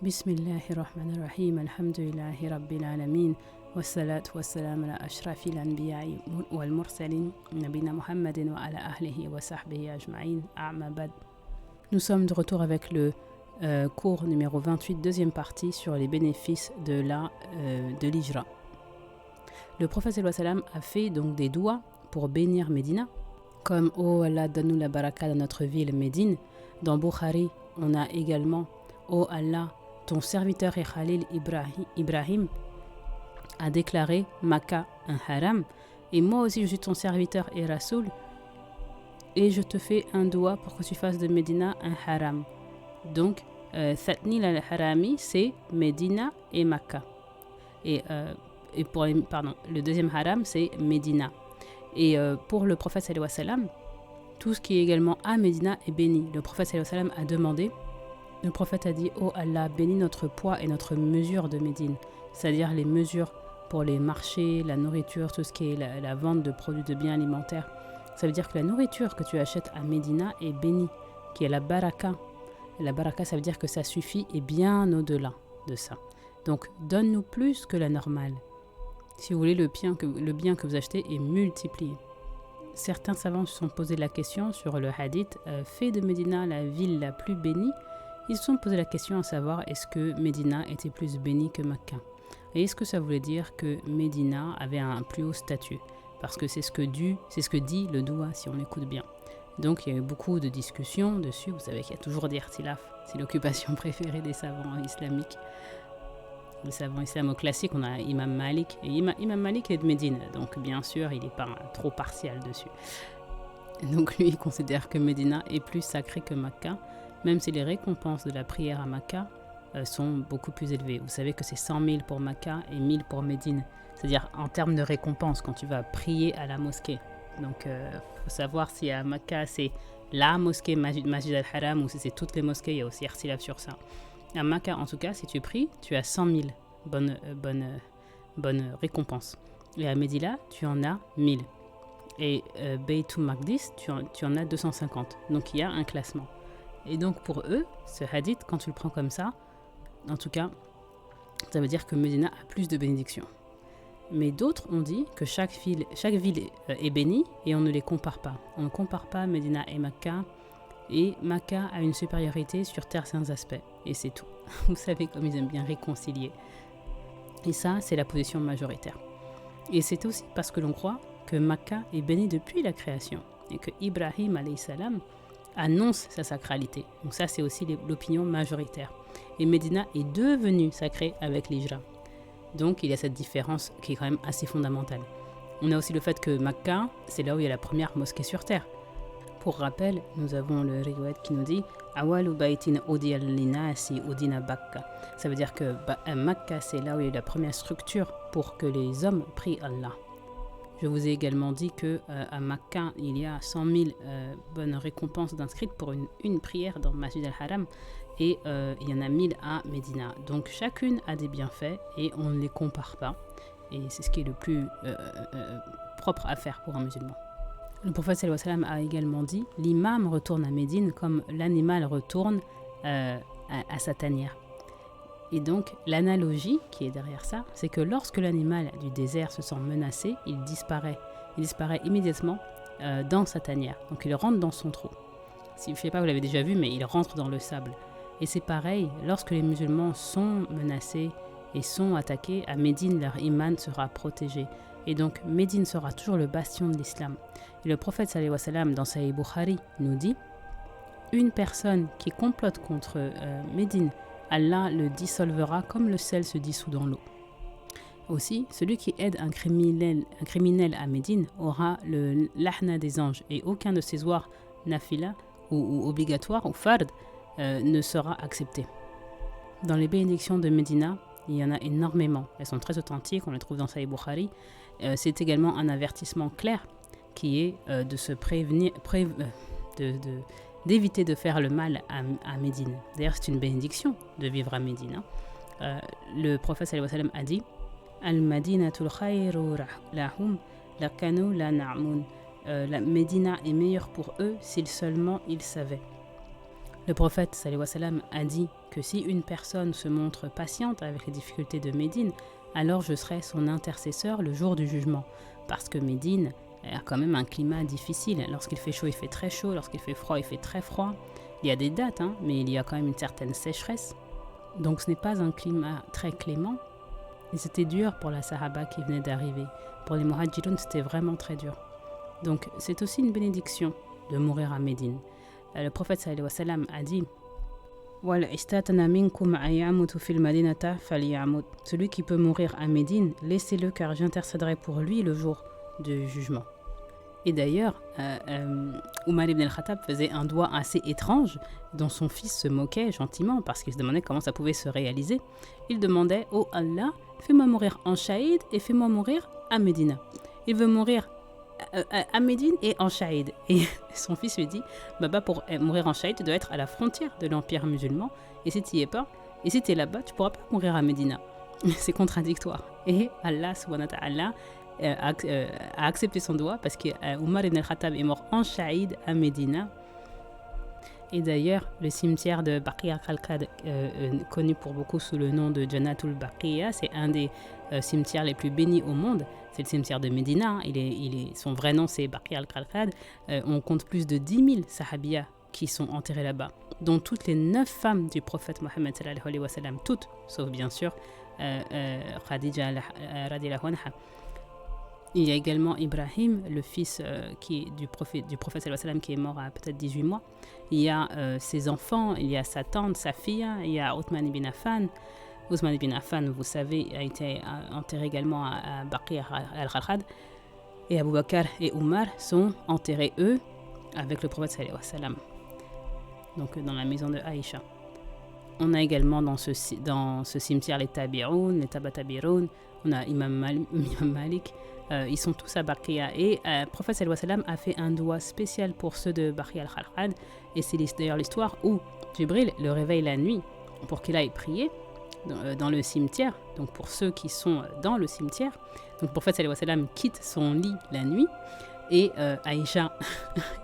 Bismillahirrahmanirrahim, alhamdulillahi rabbil alamin, wassalatu wassalamu ala ashrafil anbiya'i wal mursalin, nabina Muhammadin wa ala ahlihi wa sahbihi ajma'in, a'ma bad. Nous sommes de retour avec le cours numéro 28, deuxième partie sur les bénéfices de l'hijra. Le prophète sallallahu alayhi wa sallam a fait donc des doigts pour bénir Médina, comme « Oh Allah, donne-nous la baraka dans notre ville Médine ». Dans Bukhari, on a également « Oh Allah, ton serviteur et Khalil Ibrahim a déclaré Makkah un haram, et moi aussi je suis ton serviteur et Rasoul, et je te fais un doigt pour que tu fasses de Médina un haram. » Donc, Thatnil al-Harami, c'est Médina et Makkah. Et pour le deuxième haram, c'est Médina. Et pour le prophète sallallahu alayhi wa sallam, tout ce qui est également à Médina est béni. Le prophète sallallahu alayhi wa sallam a demandé, le prophète a dit « Oh Allah, bénis notre poids et notre mesure de Médine », c'est-à-dire les mesures pour les marchés, la nourriture, tout ce qui est la vente de produits de biens alimentaires. Ça veut dire que la nourriture que tu achètes à Médina est bénie, qui est la baraka. La baraka, ça veut dire que ça suffit et bien au-delà de ça. Donc, donne-nous plus que la normale. Si vous voulez, le bien que vous achetez est multiplié. Certains savants se sont posé la question sur le hadith fait de Médina la ville la plus bénie. Ils se sont posé la question à savoir est-ce que Médina était plus bénie que Makkah. Et est-ce que ça voulait dire que Médina avait un plus haut statut? Parce que c'est ce que dit le doua si on écoute bien. Donc il y a eu beaucoup de discussions dessus. Vous savez qu'il y a toujours des irtilaf. C'est l'occupation préférée des savants islamiques. Les savants islamo-classiques, on a Imam Malik. Et Imam Malik est de Médine, donc bien sûr, il n'est pas trop partial dessus. Donc lui, il considère que Médina est plus sacré que Makkah, même si les récompenses de la prière à Makkah sont beaucoup plus élevées. Vous savez que c'est 100 000 pour Makkah et 1000 pour Médine. C'est-à-dire en termes de récompense, quand tu vas prier à la mosquée. Donc il faut savoir si à Makkah, c'est la mosquée Masjid al-Haram ou si c'est toutes les mosquées, il y a aussi irtilaf sur ça. À Makkah, en tout cas, si tu pries, tu as 100 000 bonnes récompenses. Et à Médina, tu en as 1000. Et Baytul Maqdis, tu en as 250. Donc il y a un classement. Et donc pour eux, ce hadith, quand tu le prends comme ça, en tout cas, ça veut dire que Médina a plus de bénédictions. Mais d'autres ont dit que chaque ville est bénie et on ne les compare pas. On ne compare pas Médina et Makkah. Et Makkah a une supériorité sur certains aspects. Et c'est tout. Vous savez comme ils aiment bien réconcilier. Et ça, c'est la position majoritaire. Et c'est aussi parce que l'on croit que Makkah est béni depuis la création. Et que Ibrahim alayhi salam annonce sa sacralité. Donc ça, c'est aussi l'opinion majoritaire. Et Médina est devenue sacrée avec l'Hijra. Donc il y a cette différence qui est quand même assez fondamentale. On a aussi le fait que Makkah, c'est là où il y a la première mosquée sur terre. Pour rappel, nous avons le riwayat qui nous dit Awalu baitin udiya linasi udina Bakka. Ça veut dire que Makkah, c'est là où il y a la première structure pour que les hommes prient Allah. Je vous ai également dit qu'à Makkah, il y a 100 000 bonnes récompenses d'inscrites pour une prière dans Masjid al-Haram et il y en a 1000 à Médina. Donc chacune a des bienfaits et on ne les compare pas. Et c'est ce qui est le plus propre à faire pour un musulman. Le prophète sallallahu alayhi wa sallam a également dit « L'imam retourne à Médine comme l'animal retourne à sa tanière ». Et donc, l'analogie qui est derrière ça, c'est que lorsque l'animal du désert se sent menacé, il disparaît. Il disparaît immédiatement dans sa tanière. Donc, il rentre dans son trou. Je ne sais pas, vous l'avez déjà vu, mais il rentre dans le sable. Et c'est pareil, lorsque les musulmans sont menacés et sont attaqués, à Médine, leur iman sera protégé. Et donc, Médine sera toujours le bastion de l'islam. Et le prophète sallallahu alayhi wa sallam, dans Sahih Bukhari, nous dit une personne qui complote contre Médine, Allah le dissolvera comme le sel se dissout dans l'eau. Aussi, celui qui aide un criminel à Médine aura le lahna des anges et aucun de ses doigts nafila ou obligatoire ou fard ne sera accepté. Dans les bénédictions de Médina, il y en a énormément. Elles sont très authentiques, on les trouve dans Sahih Bukhari. C'est également un avertissement clair qui est de se prévenir, d'éviter de faire le mal à Médine. D'ailleurs, c'est une bénédiction de vivre à Médine. Le prophète sallallahu alayhi wa sallam a dit Al-Madinatul khayru lahum lakanu la na'mun. La Médina est meilleure pour eux s'ils seulement ils savaient. Le prophète sallallahu alayhi wa sallam a dit que si une personne se montre patiente avec les difficultés de Médine, alors je serai son intercesseur le jour du jugement. Parce que Médine a quand même un climat difficile. Lorsqu'il fait chaud, il fait très chaud. Lorsqu'il fait froid, il fait très froid. Il y a des dates, mais il y a quand même une certaine sécheresse. Donc ce n'est pas un climat très clément. Et c'était dur pour la Sahaba qui venait d'arriver. Pour les Muhajirun, c'était vraiment très dur. Donc c'est aussi une bénédiction de mourir à Médine. Le prophète sallallahu alayhi wa sallam a dit celui qui peut mourir à Médine, laissez-le car j'intercéderai pour lui le jour du jugement. Et d'ailleurs, Omar ibn al-Khattab faisait un doigt assez étrange dont son fils se moquait gentiment parce qu'il se demandait comment ça pouvait se réaliser. Il demandait « Oh Allah, fais-moi mourir en Shahid et fais-moi mourir à Médina. » Il veut mourir à Médine et en Shahid. Et son fils lui dit « Baba, pour mourir en Shahid, tu dois être à la frontière de l'Empire musulman. Et si tu n'y es pas, et si tu es là-bas, tu ne pourras pas mourir à Médina. » C'est contradictoire. Et Allah subhanahu wa ta'ala a accepté son doigt parce que Omar ibn al-Khattab est mort en Shahid à Médina. Et d'ailleurs, le cimetière de Baqi' al-Khalqad, connu pour beaucoup sous le nom de Jannatul Baqiya, c'est un des cimetières les plus bénis au monde. C'est le cimetière de Médina. Son vrai nom, c'est Baqi' al-Khalqad. On compte plus de 10 000 sahabiyas qui sont enterrés là-bas, dont toutes les 9 femmes du prophète Mohammed sallallahu alayhi wa sallam, toutes, sauf bien sûr Khadija radiyallahu anha. Il y a également Ibrahim, le fils du prophète sallallahu alayhi wa sallam, qui est mort à peut-être 18 mois. Il y a ses enfants, il y a sa tante, sa fille, il y a Othman ibn Affan. Othman ibn Affan, vous savez, a été enterré également à Baqi' al-Khalqad. Et Abu Bakr et Omar sont enterrés, eux, avec le prophète sallallahu alayhi wa sallam. Donc dans la maison de Aïcha. On a également dans ce cimetière les Tabi'oun, les Tabatabiroun, on a Imam Malik. Ils sont tous à Baqiya. Et le prophète sallallahu alayhi wa sallam a fait un doigt spécial pour ceux de Baqi' al-Khalqad. Et c'est d'ailleurs l'histoire où Jibril le réveille la nuit pour qu'il aille prier dans le cimetière. Donc pour ceux qui sont dans le cimetière. Donc le prophète sallallahu alayhi wa sallam quitte son lit la nuit. Et Aïcha,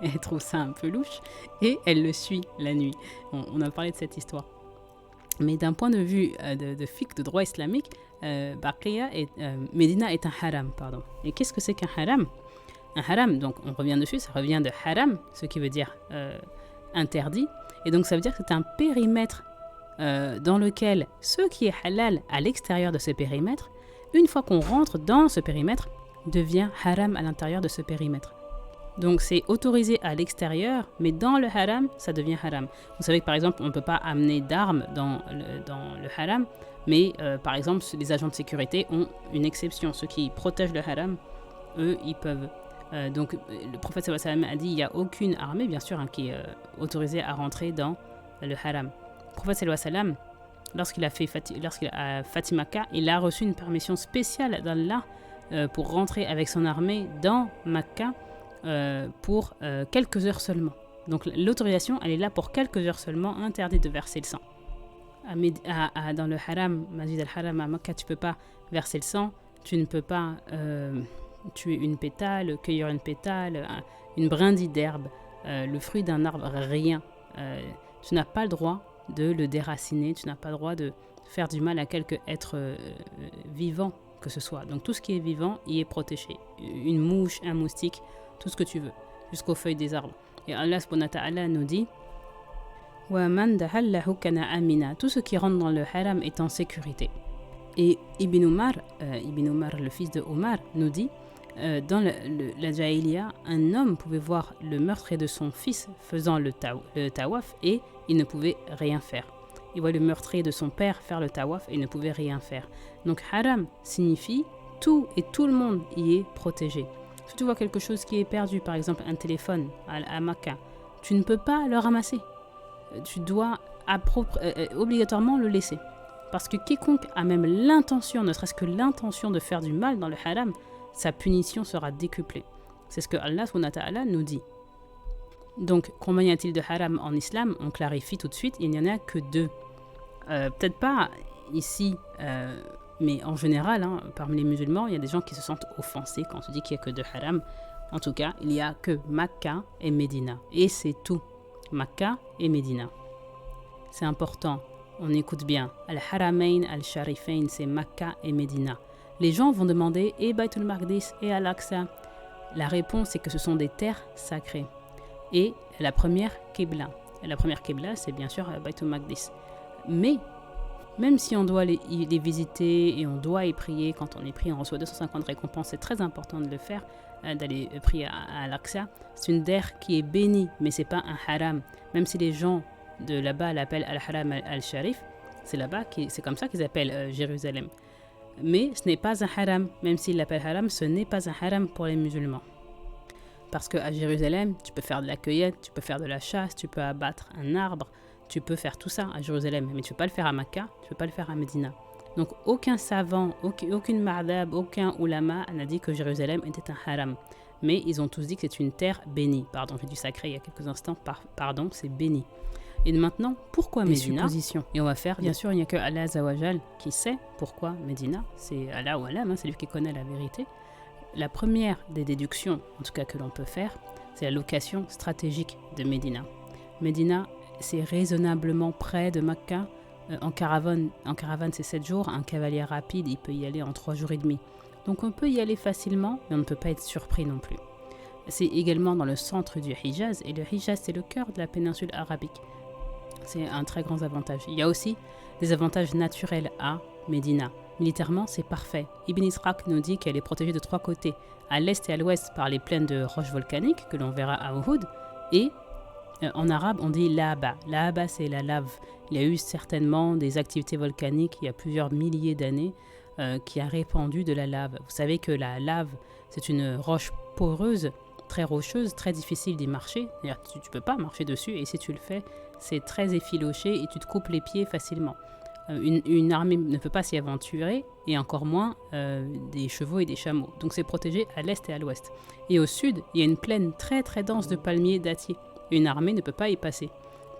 elle trouve ça un peu louche. Et elle le suit la nuit. On a parlé de cette histoire. Mais d'un point de vue de fiqh, de droit islamique, Médina est un haram. Pardon. Et qu'est-ce que c'est qu'un haram? Un haram, donc on revient dessus, ça revient de haram, ce qui veut dire interdit. Et donc ça veut dire que c'est un périmètre dans lequel ce qui est halal à l'extérieur de ce périmètre, une fois qu'on rentre dans ce périmètre, devient haram à l'intérieur de ce périmètre. Donc c'est autorisé à l'extérieur, mais dans le haram, ça devient haram. Vous savez que par exemple, on ne peut pas amener d'armes dans le haram, mais par exemple, les agents de sécurité ont une exception. Ceux qui protègent le haram, eux, ils peuvent. Donc le prophète sallallahu alayhi wa sallam a dit il n'y a aucune armée, bien sûr, qui est autorisée à rentrer dans le haram. Le prophète sallallahu alayhi wa sallam, lorsqu'il a Fatih Makkah, il a reçu une permission spéciale d'Allah pour rentrer avec son armée dans Makkah pour quelques heures seulement. Donc l'autorisation, elle est là pour quelques heures seulement, interdit de verser le sang. Dans le haram, Masjid al-Haram à Makkah, tu ne peux pas verser le sang, tu ne peux pas tuer une pétale, cueillir une pétale, une brindille d'herbe, le fruit d'un arbre, rien. Tu n'as pas le droit de le déraciner, tu n'as pas le droit de faire du mal à quelque être vivant que ce soit. Donc tout ce qui est vivant, il est protégé. Une mouche, un moustique, tout ce que tu veux, jusqu'aux feuilles des arbres. Et Allah subhanahu wa ta'ala nous dit tout ce qui rentre dans le haram est en sécurité. Et Ibn Omar, le fils de Omar, nous dit dans la Jahiliya, un homme pouvait voir le meurtrier de son fils faisant le tawaf et il ne pouvait rien faire. Il voit le meurtrier de son père faire le tawaf et il ne pouvait rien faire. Donc haram signifie tout et tout le monde y est protégé. Si tu vois quelque chose qui est perdu, par exemple un téléphone à Makkah, tu ne peux pas le ramasser. Tu dois obligatoirement le laisser. Parce que quiconque a même l'intention, ne serait-ce que l'intention de faire du mal dans le haram, sa punition sera décuplée. C'est ce que Allah subhanahu wa ta'ala nous dit. Donc, combien y a-t-il de haram en islam? On clarifie tout de suite, il n'y en a que 2. Peut-être pas ici, mais en général, parmi les musulmans, il y a des gens qui se sentent offensés quand on dit qu'il n'y a que 2 haram. En tout cas, il n'y a que Makkah et Médina. Et c'est tout. Makkah et Médina. c'est important, on écoute bien. Al-Haramain al-Sharifain, c'est Makkah et Médina. Les gens vont demander, et Baytul Maqdis et Al-Aqsa? La réponse est que ce sont des terres sacrées. Et la première Qibla. La première Qibla, c'est bien sûr Baytul Maqdis. Mais, même si on doit les visiter et on doit y prier, quand on y prie, on reçoit 250 récompenses, c'est très important de le faire, d'aller prier à Al-Aqsa. C'est une terre qui est bénie, mais ce n'est pas un haram. Même si les gens de là-bas l'appellent Al-Haram al-Sharif, c'est là-bas, c'est comme ça qu'ils appellent Jérusalem. Mais ce n'est pas un haram, même s'ils l'appellent haram, ce n'est pas un haram pour les musulmans. Parce qu'à Jérusalem, tu peux faire de la cueillette, tu peux faire de la chasse, tu peux abattre un arbre, tu peux faire tout ça à Jérusalem, mais tu ne peux pas le faire à Makkah, tu ne peux pas le faire à Médina. Donc aucun savant, aucune ma'dhab, aucun ulama n'a dit que Jérusalem était un haram. Mais ils ont tous dit que c'est une terre bénie. Pardon, j'ai du sacré il y a quelques instants, pardon, c'est béni. Et maintenant, pourquoi Médina? Et on va faire, bien sûr, il n'y a que Allah Azawajal qui sait pourquoi Médina. C'est Allah ou Allah, c'est lui qui connaît la vérité. La première des déductions, en tout cas que l'on peut faire, c'est la location stratégique de Médina. Médina, c'est raisonnablement près de Makkah. En caravane c'est 7 jours. Un cavalier rapide, il peut y aller en 3 jours et demi. Donc on peut y aller facilement, mais on ne peut pas être surpris non plus. C'est également dans le centre du Hijaz, et le Hijaz, c'est le cœur de la péninsule arabique. C'est un très grand avantage. Il y a aussi des avantages naturels à Médina. Militairement, c'est parfait. Ibn Israq nous dit qu'elle est protégée de 3 côtés, à l'est et à l'ouest par les plaines de roches volcaniques, que l'on verra à Uhud, et en arabe, on dit Laaba. Laaba, c'est la lave. Il y a eu certainement des activités volcaniques il y a plusieurs milliers d'années qui a répandu de la lave. Vous savez que la lave, c'est une roche poreuse, très rocheuse, très difficile d'y marcher. D'ailleurs, tu ne peux pas marcher dessus, et si tu le fais, c'est très effiloché et tu te coupes les pieds facilement. Une armée ne peut pas s'y aventurer, et encore moins des chevaux et des chameaux. Donc c'est protégé à l'est et à l'ouest. Et au sud, il y a une plaine très très dense de palmiers dattiers. Une armée ne peut pas y passer.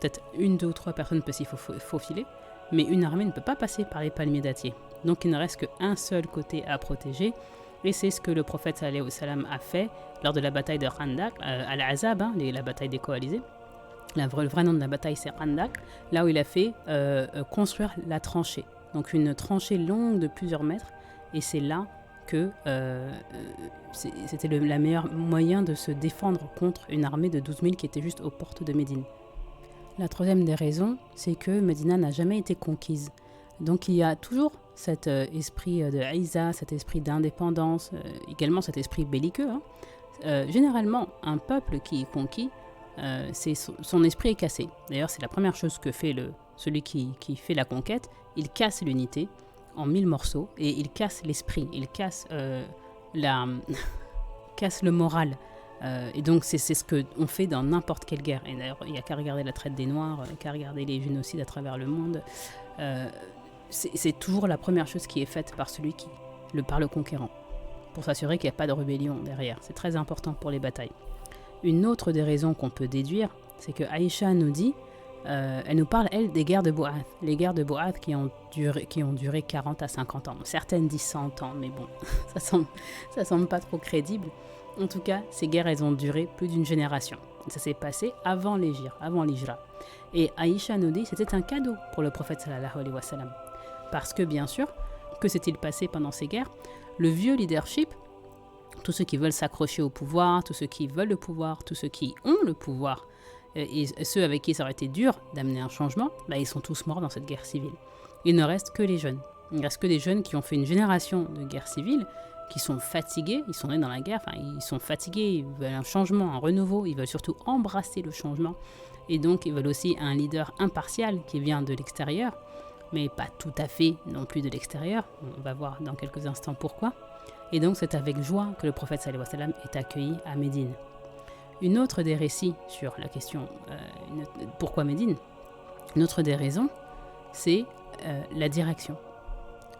Peut-être 1, 2 ou 3 personnes peuvent s'y faufiler, mais une armée ne peut pas passer par les palmiers dattiers. Donc il ne reste qu'un seul côté à protéger, et c'est ce que le prophète sallallahu alayhi wa sallam a fait lors de la bataille de Khandaq, Al-Azab, la bataille des coalisés. Le vrai nom de la bataille, c'est Khandaq, là où il a fait construire la tranchée. Donc une tranchée longue de plusieurs mètres, et c'est là que c'était le meilleur moyen de se défendre contre une armée de 12 000 qui était juste aux portes de Médine. La troisième des raisons, c'est que Médina n'a jamais été conquise. Donc il y a toujours cet esprit de Aïza, cet esprit d'indépendance, également cet esprit belliqueux. Généralement, un peuple qui est conquis, son esprit est cassé. D'ailleurs, c'est la première chose que fait celui qui fait la conquête. Il casse l'unité en 1000 morceaux, et il casse l'esprit, il casse casse le moral. Et donc c'est ce qu'on fait dans n'importe quelle guerre. Et d'ailleurs, il n'y a qu'à regarder la traite des Noirs, qu'à regarder les génocides à travers le monde. C'est toujours la première chose qui est faite par par le conquérant, pour s'assurer qu'il n'y a pas de rébellion derrière. C'est très important pour les batailles. Une autre des raisons qu'on peut déduire, c'est que Aïcha nous dit, elle nous parle, elle, des guerres de Bou'ath. Les guerres de Bou'ath qui ont duré 40 à 50 ans. Certaines disent 100 ans, mais bon, ça semble pas trop crédible. En tout cas, ces guerres, elles ont duré plus d'une génération. Ça s'est passé avant l'Hijra. Et Aïcha nous dit, c'était un cadeau pour le prophète sallallahu alayhi wa sallam. Parce que, bien sûr, que s'est-il passé pendant ces guerres? Le vieux leadership, tous ceux qui veulent s'accrocher au pouvoir, tous ceux qui veulent le pouvoir, tous ceux qui ont le pouvoir, et ceux avec qui ça aurait été dur d'amener un changement, ils sont tous morts dans cette guerre civile. Il ne reste que les jeunes. Il ne reste que des jeunes qui ont fait une génération de guerre civile, qui sont fatigués, ils sont nés dans la guerre, ils sont fatigués, ils veulent un changement, un renouveau, ils veulent surtout embrasser le changement, et donc ils veulent aussi un leader impartial qui vient de l'extérieur, mais pas tout à fait non plus de l'extérieur. On va voir dans quelques instants pourquoi. Et donc c'est avec joie que le prophète sallallahu alayhi wa sallam est accueilli à Médine. Une autre des récits sur la question pourquoi Médine, une autre des raisons, c'est la direction,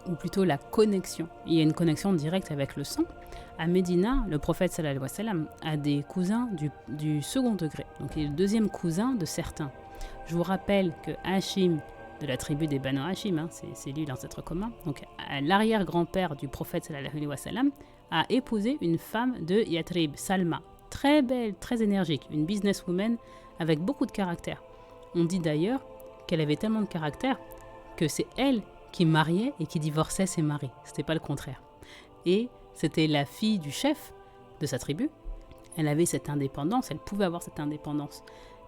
ou plutôt la connexion. Il y a une connexion directe avec le sang. À Médina, le prophète sallallahu alayhi wa sallam a des cousins du second degré. Donc il est le deuxième cousin de certains. Je vous rappelle que Hachim, de la tribu des Banu Hachim, c'est lui l'ancêtre commun, donc l'arrière-grand-père du prophète sallallahu alayhi wa sallam, a épousé une femme de Yatrib, Salma, très belle, très énergique, une businesswoman avec beaucoup de caractère. On dit d'ailleurs qu'elle avait tellement de caractère que c'est elle qui mariait et qui divorçait ses maris. C'était pas le contraire. Et c'était la fille du chef de sa tribu. Elle avait cette indépendance, elle pouvait avoir cette indépendance.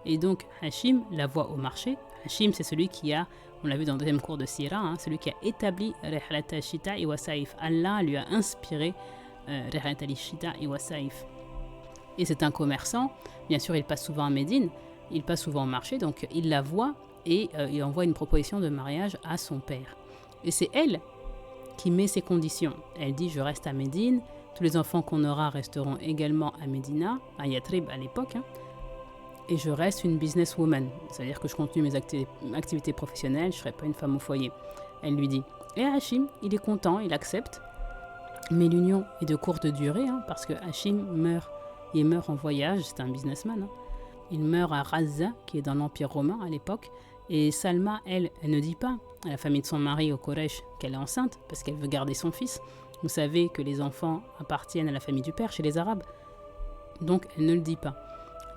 Et donc Hachim la voit au marché. Hachim, c'est celui qui a, on l'a vu dans le deuxième cours de Sira, celui qui a établi Rihlat Shita et Wasaif. Allah lui a inspiré Rihlat Shita et Wasaif. Et c'est un commerçant, bien sûr il passe souvent à Médine, il passe souvent au marché, donc il la voit et il envoie une proposition de mariage à son père. Et c'est elle qui met ses conditions. Elle dit je reste à Médine, tous les enfants qu'on aura resteront également à Médina, à Yatrib à l'époque, et je reste une businesswoman, c'est-à-dire que je continue mes activités professionnelles, je ne serai pas une femme au foyer. Elle lui dit. Et Hachim, il est content, il accepte, mais l'union est de courte durée, parce que Hachim meurt. Il meurt en voyage, c'est un businessman. Il meurt à Razza, qui est dans l'Empire romain à l'époque. Et Salma, elle ne dit pas à la famille de son mari au Koresh qu'elle est enceinte, parce qu'elle veut garder son fils. Vous savez que les enfants appartiennent à la famille du père chez les Arabes. Donc elle ne le dit pas.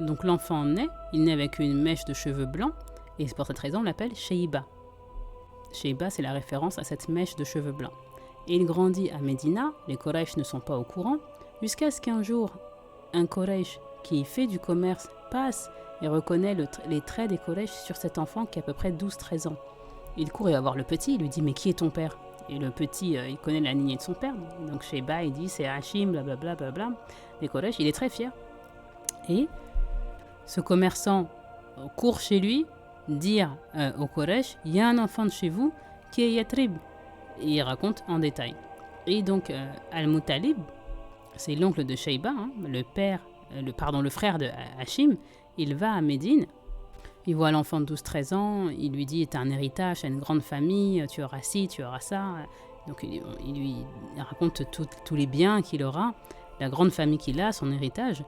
Donc l'enfant naît, il naît avec une mèche de cheveux blancs, et c'est pour cette raison on l'appelle Sheiba. Sheiba, c'est la référence à cette mèche de cheveux blancs. Et il grandit à Médina, les Koresh ne sont pas au courant, jusqu'à ce qu'un jour, un Koresh qui fait du commerce passe et reconnaît les traits des Koresh sur cet enfant qui a à peu près 12-13 ans. Il court et va voir le petit, il lui dit « Mais qui est ton père ?» Et le petit, il connaît la lignée de son père. Donc Sheiba, il dit « C'est Hachim, blablabla, blablabla. » Les Koresh, il est très fier. Et ce commerçant court chez lui, dire au Koresh « Il y a un enfant de chez vous qui est Yatrib. » Et il raconte en détail. Et donc Al-Muttalib, c'est l'oncle de Sheiba, le frère de Hachim, il va à Médine, il voit l'enfant de 12-13 ans, il lui dit « T'as un héritage, t'as une grande famille, tu auras ci, tu auras ça ». Donc il lui raconte tous les biens qu'il aura, la grande famille qu'il a, son héritage.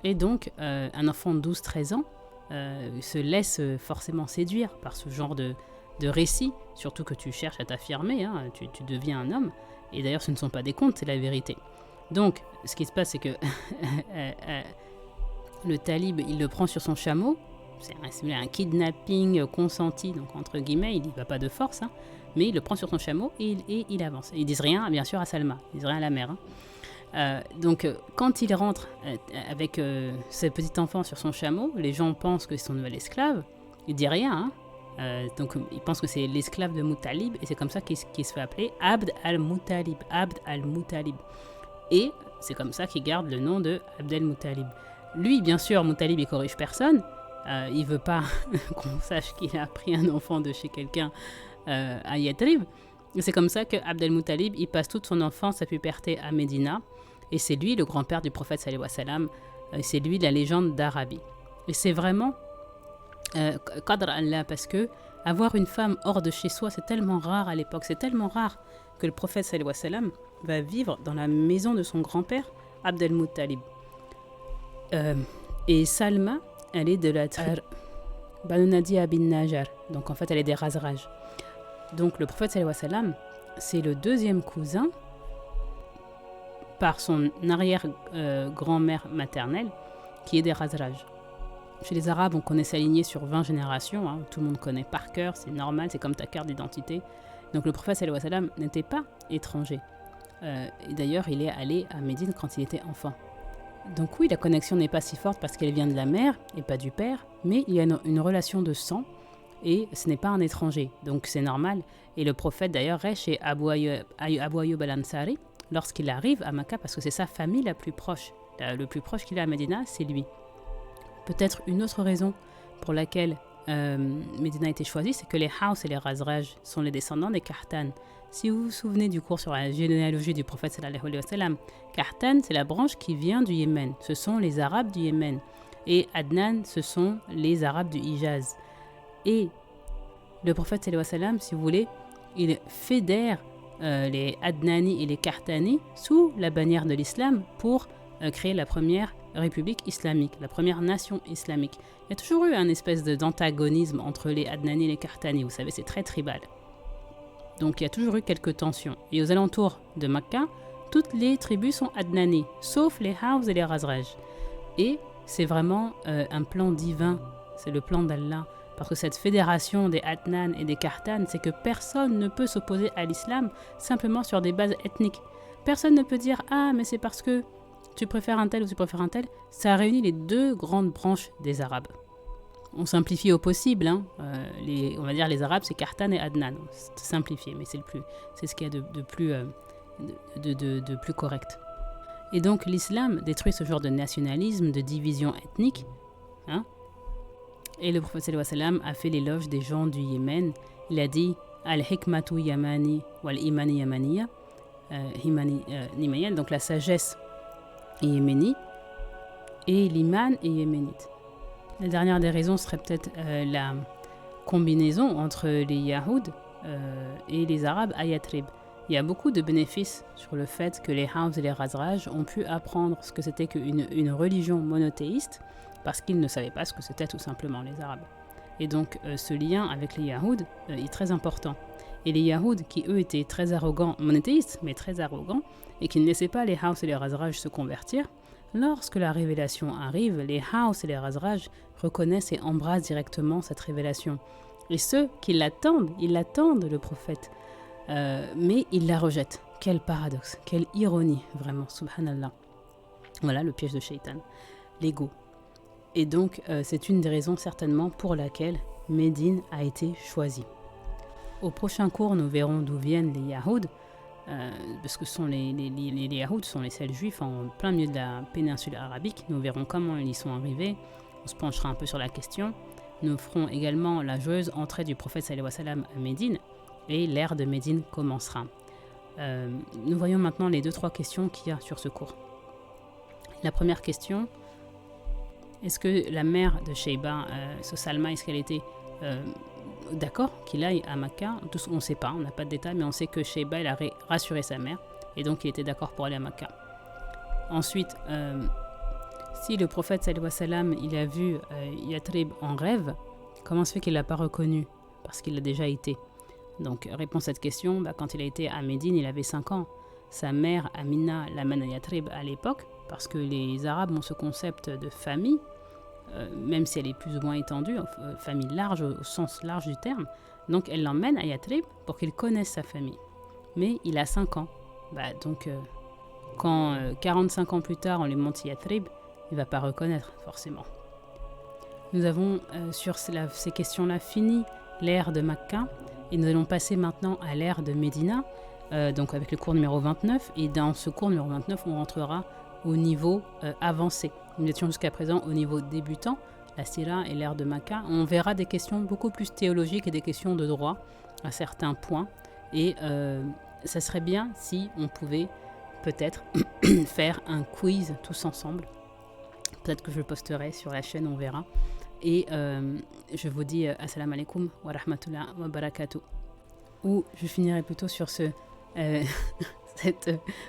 Et donc un enfant de 12-13 ans se laisse forcément séduire par ce genre de récit, surtout que tu cherches à t'affirmer, tu deviens un homme. Et d'ailleurs ce ne sont pas des contes, c'est la vérité. Donc, ce qui se passe, c'est que le talib, il le prend sur son chameau. C'est un kidnapping consenti, donc entre guillemets, il n'y va pas de force, mais il le prend sur son chameau et il avance. Et ils disent rien, bien sûr, à Salma, ils disent rien à la mère. Donc, quand il rentre avec ce petit enfant sur son chameau, les gens pensent que c'est son nouvel esclave. Il dit rien, donc ils pensent que c'est l'esclave de Muttalib, et c'est comme ça qu'il se fait appeler Abd al-Muttalib. Abd al-Muttalib. Et c'est comme ça qu'il garde le nom de Abd al-Muttalib. Lui, bien sûr, Muttalib, il corrige personne. Il veut pas qu'on sache qu'il a pris un enfant de chez quelqu'un à Yatrib. Et c'est comme ça que Abd al-Muttalib, il passe toute son enfance, sa puberté à Médina. Et c'est lui, le grand-père du prophète sallallahu alayhi wa sallam. C'est lui, la légende d'Arabie. Et c'est vraiment Qadr Allah, parce que avoir une femme hors de chez soi, c'est tellement rare à l'époque. C'est tellement rare que le prophète sallallahu alayhi wa sallam va vivre dans la maison de son grand-père, Abd al-Muttalib. Et Salma, elle est de la tribu Banu Nadia bin Najjar. Donc en fait, elle est des Razraj. Donc le prophète sallallahu alayhi wa sallam, c'est le deuxième cousin par son arrière-grand-mère maternelle qui est des Razraj. Chez les Arabes, on connaît sa lignée sur 20 générations. Tout le monde connaît par cœur, c'est normal, c'est comme ta carte d'identité. Donc le prophète sallallahu alayhi wa sallam n'était pas étranger. Et d'ailleurs, il est allé à Médine quand il était enfant. Donc oui, la connexion n'est pas si forte parce qu'elle vient de la mère et pas du père, mais il y a une relation de sang et ce n'est pas un étranger, donc c'est normal. Et le prophète d'ailleurs reste chez Abu Ayyub al-Ansari lorsqu'il arrive à Makkah, parce que c'est sa famille la plus proche. Le plus proche qu'il a à Médina, c'est lui. Peut-être une autre raison pour laquelle Médina a été choisie, c'est que les Haus et les Razraj sont les descendants des Kahtan. Si vous vous souvenez du cours sur la généalogie du prophète sallallahu alayhi wa sallam, Kahtan, c'est la branche qui vient du Yémen. Ce sont les Arabes du Yémen. Et Adnan, ce sont les Arabes du Hijaz. Et le prophète sallallahu alayhi wa sallam, si vous voulez, il fédère les Adnani et les Kahtani sous la bannière de l'islam pour créer la première république islamique, la première nation islamique. Il y a toujours eu un espèce d'antagonisme entre les Adnani et les Kahtani. Vous savez, c'est très tribal. Donc il y a toujours eu quelques tensions. Et aux alentours de Makkah, toutes les tribus sont Adnani, sauf les Haus et les Razraj. Et c'est vraiment un plan divin, c'est le plan d'Allah Parce que cette fédération des Adnan et des Qartan, c'est que personne ne peut s'opposer à l'islam simplement sur des bases ethniques. Personne ne peut dire « Ah, mais c'est parce que tu préfères un tel ou tu préfères un tel ». Ça réunit les deux grandes branches des Arabes. On simplifie au possible. Hein. On va dire les Arabes, c'est Qartan et Adnan. C'est simplifié, mais c'est ce qu'il y a de plus correct. Et donc l'islam détruit ce genre de nationalisme, de division ethnique. Hein. Et le prophète sallallahu alayhi wa sallam a fait l'éloge des gens du Yémen. Il a dit Al-hikmatu yamani wal-imani yamaniya. Donc la sagesse est yéménite et l'iman est yéménite. La dernière des raisons serait peut-être la combinaison entre les Yahoud et les Arabes à Yatrib. Il y a beaucoup de bénéfices sur le fait que les Haus et les Khazraj ont pu apprendre ce que c'était qu'une religion monothéiste parce qu'ils ne savaient pas ce que c'était tout simplement les Arabes. Et donc ce lien avec les Yahoud est très important. Et les Yahoud qui eux étaient très arrogants, monothéistes, mais très arrogants, et qui ne laissaient pas les Haus et les Khazraj se convertir, lorsque la révélation arrive, les Haus et les Khazraj reconnaissent et embrassent directement cette révélation. Et ceux qui l'attendent, ils l'attendent le prophète, mais ils la rejettent. Quel paradoxe, quelle ironie, vraiment, subhanallah. Voilà le piège de Shaitan, l'ego. Et donc, c'est une des raisons certainement pour laquelle Médine a été choisie. Au prochain cours, nous verrons d'où viennent les Yahoud, parce que les Yahoud sont les seuls juifs en plein milieu de la péninsule arabique. Nous verrons comment ils y sont arrivés. On se penchera un peu sur la question. Nous ferons également la joyeuse entrée du prophète sallallahu alayhi wa sallam à Médine et l'ère de Médine commencera. Nous voyons maintenant les 2-3 questions qu'il y a sur ce cours. La première question, est-ce que la mère de Shayba, Salma, est-ce qu'elle était d'accord qu'il aille à Makkah? On ne sait pas, on n'a pas de détails, mais on sait que Shayba elle a rassuré sa mère et donc il était d'accord pour aller à Makkah. Ensuite, si le prophète sallallahu alayhi wa sallam, il a vu Yatrib en rêve, comment se fait qu'il ne l'a pas reconnu? Parce qu'il l'a déjà été. Donc, réponse à cette question, quand il a été à Médine, il avait 5 ans. Sa mère, Amina, l'amène à Yatrib à l'époque, parce que les Arabes ont ce concept de famille, même si elle est plus ou moins étendue, famille large au sens large du terme. Donc, elle l'emmène à Yatrib pour qu'il connaisse sa famille. Mais il a 5 ans. Quand 45 ans plus tard, on lui montre Yatrib, il ne va pas reconnaître, forcément. Nous avons, sur ces questions-là, fini l'ère de Makkah, et nous allons passer maintenant à l'ère de Médina, donc avec le cours numéro 29. Et dans ce cours numéro 29, on rentrera au niveau avancé. Nous étions jusqu'à présent au niveau débutant, la Sira et l'ère de Makkah. On verra des questions beaucoup plus théologiques et des questions de droit à certains points. Et ça serait bien si on pouvait peut-être faire un quiz tous ensemble. Peut-être que je le posterai sur la chaîne, on verra. Et je vous dis assalamu alaikum wa rahmatullah wa barakatuh. Ou je finirai plutôt sur cette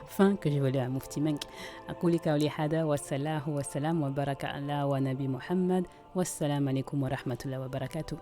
fin que j'ai volée à Mufti Menk. Aquli qawli hada wa salahu wa salam wa baraka Allah wa nabi Muhammad. Wassalamu alaikum wa rahmatullah wa barakatuh.